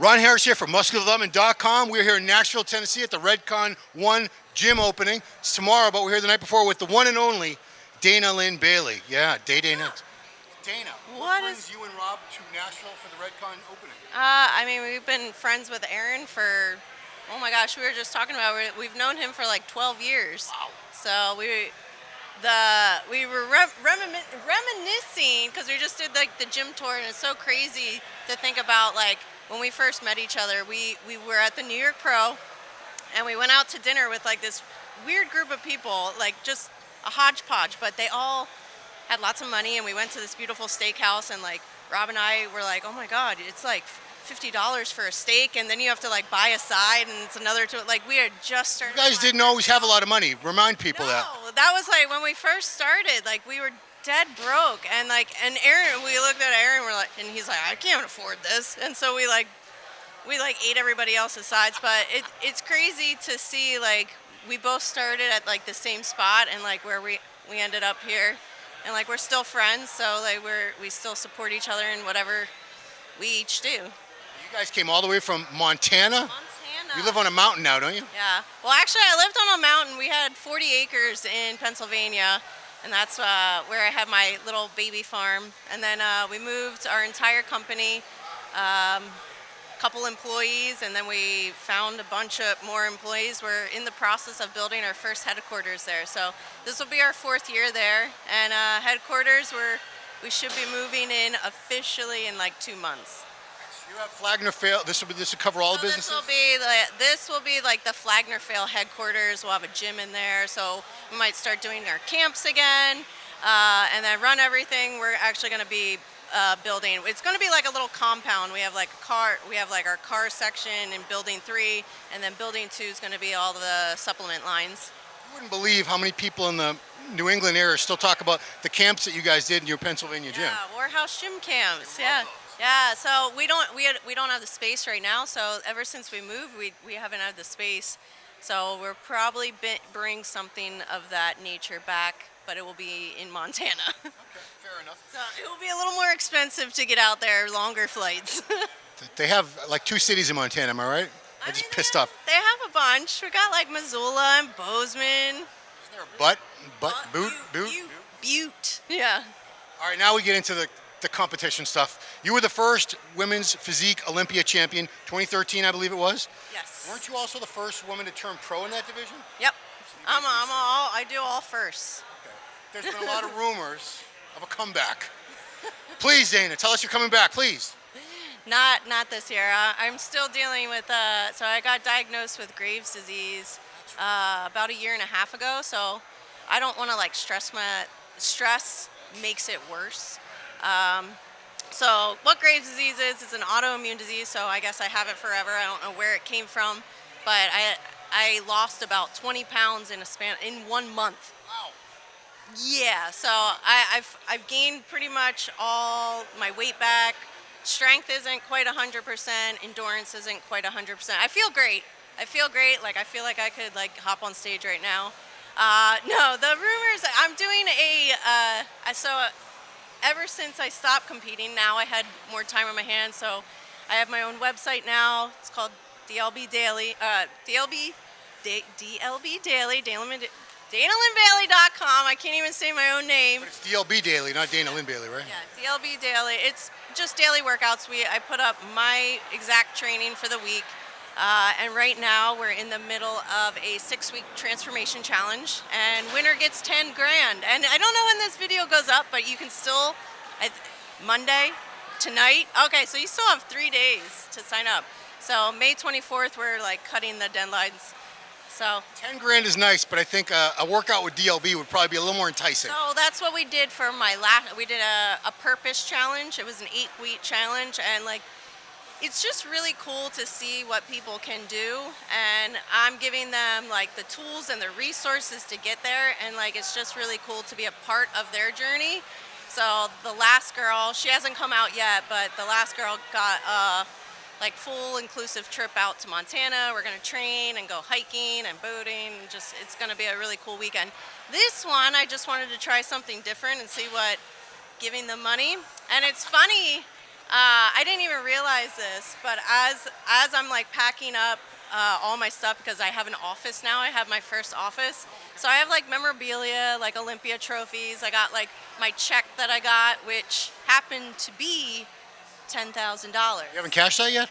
Ron Harris here from MuscularDevelopment.com. We're here in Nashville, Tennessee at the RedCon1 gym opening. It's tomorrow, but we're here the night before with the one and only Dana Linn Bailey. Yeah, Dana. Dana, what brings you and Rob to Nashville for the RedCon opening? I mean, we've been friends with Aaron for, oh my gosh, we were just talking about it. We've known him for like 12 years. Wow. So we were reminiscing because we just did like the gym tour, and it's so crazy to think about like when we first met each other. We were at the New York Pro, and we went out to dinner with like this weird group of people, like just a hodgepodge, but they all had lots of money, and we went to this beautiful steakhouse, and like Rob and I were like, oh my God, it's like $50 for a steak, and then you have to like buy a side, and it's another like we had just started. You guys didn't always have a lot of money. Remind people that. No, that was like when we first started, like we were dead broke, and Aaron, we looked at Aaron, we're like, and he's like, I can't afford this, and so we ate everybody else's sides. But it's crazy to see like we both started at like the same spot, and like where we ended up here, and like we're still friends, so like we still support each other in whatever we each do. You guys came all the way from Montana? You live on a mountain now, don't you? Yeah. Well, actually, I lived on a mountain. We had 40 acres in Pennsylvania, and that's where I had my little baby farm. And then we moved our entire company, couple employees, and then we found a bunch of more employees. We're in the process of building our first headquarters there. So this will be our 4th year there. And headquarters, we should be moving in officially in like 2 months. You have Flagner-Fail. This will cover all the businesses? This will be like the Flagner-Fail headquarters. We'll have a gym in there, so we might start doing our camps again, and then run everything. We're actually going to be building. It's going to be like a little compound. We have like a car. We have like our car section in Building 3, and then Building 2 is going to be all the supplement lines. You wouldn't believe how many people in the New England area still talk about the camps that you guys did in your Pennsylvania gym. Yeah, warehouse gym camps. Yeah. Yeah, so we don't have the space right now. So ever since we moved, we haven't had the space. So we'll probably bring something of that nature back, but it will be in Montana. Okay, fair enough. So it will be a little more expensive to get out there, longer flights. They have like 2 cities in Montana, am I right? I just pissed off. They have a bunch. We got like Missoula and Bozeman. Isn't there a Butte. Yeah. All right, now we get into the competition stuff. You were the first women's physique Olympia champion, 2013, I believe it was. Yes. Weren't you also the first woman to turn pro in that division? Yep. I do all firsts. Okay. There's been a lot of rumors of a comeback. Please, Dana, tell us you're coming back, please. Not this year. I'm still dealing with. So I got diagnosed with Graves' disease about 1.5 years ago. So I don't want to like stress makes it worse. So what Graves' disease is, it's an autoimmune disease, so I guess I have it forever. I don't know where it came from, but I lost about 20 pounds in 1 month. Wow. Yeah, so I've gained pretty much all my weight back. Strength isn't quite 100%, endurance isn't quite 100%. I feel great. Like I feel like I could like hop on stage right now. No, the rumors, I'm doing ever since I stopped competing, now I had more time on my hands, so I have my own website now. It's called DLB Daily, DLB Daily, DanaLinnBailey.com. I can't even say my own name. But it's DLB Daily, not Dana Linn Bailey, right? Yeah, DLB Daily. It's just daily workouts. I put up my exact training for the week. And right now we're in the middle of a 6-week transformation challenge, and winner gets 10 grand. And I don't know when this video goes up, but you can still, Monday, tonight. Okay, so you still have 3 days to sign up. So May 24th, we're like cutting the deadlines. So 10 grand is nice, but I think a workout with DLB would probably be a little more enticing. So that's what we did for my we did a purpose challenge. It was an 8-week challenge, and like, it's just really cool to see what people can do, and I'm giving them like the tools and the resources to get there, and like it's just really cool to be a part of their journey. So the last girl, she hasn't come out yet, but the last girl got like full inclusive trip out to Montana. We're gonna train and go hiking and boating, and just it's gonna be a really cool weekend. This one, I just wanted to try something different and see what giving them money. And it's funny, I didn't even realize this, but as I'm like packing up all my stuff because I have an office now. I have my first office, so I have like memorabilia, like Olympia trophies. I got like my check that I got, which happened to be $10,000. You haven't cashed that yet?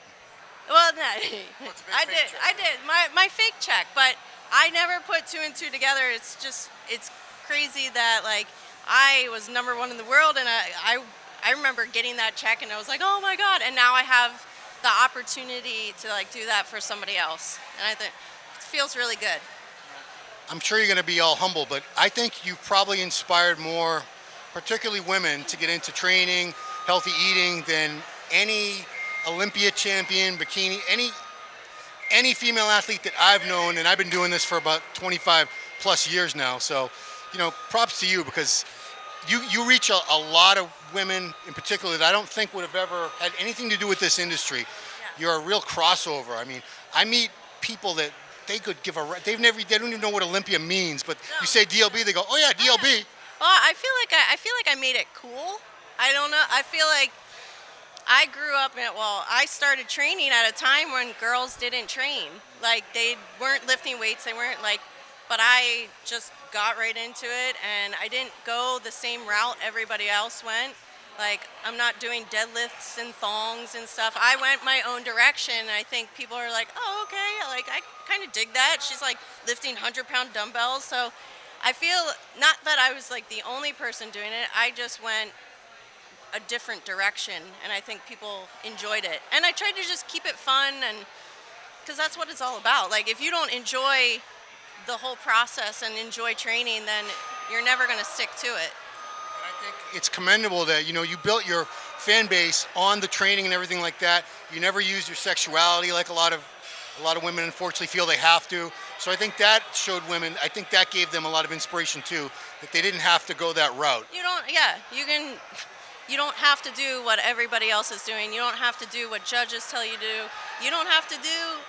Well, no, What's a big I fake did. check? I did my fake check, but I never put two and two together. It's crazy that like I was number one in the world, and I remember getting that check, and I was like, oh my god! And now I have the opportunity to like do that for somebody else, and I think it feels really good. I'm sure you're going to be all humble, but I think you've probably inspired more, particularly women, to get into training, healthy eating than any Olympia champion, bikini, any female athlete that I've known, and I've been doing this for about 25 plus years now. So, props to you, because you reach a lot of women in particular that I don't think would have ever had anything to do with this industry. Yeah. You're a real crossover. I mean, I meet people that they could give they don't even know what Olympia means, but No. you say DLB, they go, oh yeah, DLB. Well, I feel like I made it cool. I don't know. I feel like I grew up I started training at a time when girls didn't train. Like they weren't lifting weights, but I just got right into it, and I didn't go the same route everybody else went. Like I'm not doing deadlifts and thongs and stuff. I went my own direction, and I think people are like, oh, okay, like I kind of dig that. She's like lifting 100-pound dumbbells. So I feel not that I was like the only person doing it. I just went a different direction, and I think people enjoyed it. And I tried to just keep it fun, and because that's what it's all about. Like if you don't enjoy the whole process and enjoy training, then you're never going to stick to it. And I think it's commendable that you built your fan base on the training and everything like that. You never used your sexuality like a lot of women unfortunately feel they have to. So I think that showed women. I think that gave them a lot of inspiration too, that they didn't have to go that route. You don't have to do what everybody else is doing. You don't have to do what judges tell you to do. You don't have to do.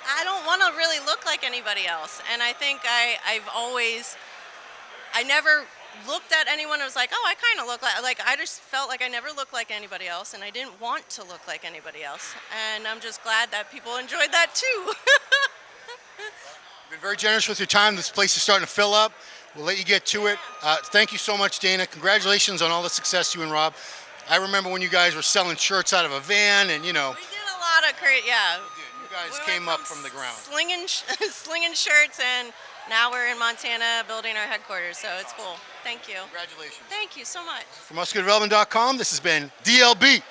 I don't want to really look like anybody else. And I think I never looked at anyone and was like, oh, I kind of look like I just felt like I never looked like anybody else, and I didn't want to look like anybody else. And I'm just glad that people enjoyed that too. You've been very generous with your time. This place is starting to fill up. We'll let you get to it. Thank you so much, Dana. Congratulations on all the success you and Rob. I remember when you guys were selling shirts out of a van, and We did a lot of yeah. you guys We came went up from the ground. slinging shirts, and now we're in Montana building our headquarters, so it's cool. Thank you. Congratulations. Thank you so much. For musculardevelopment.com, this has been DLB.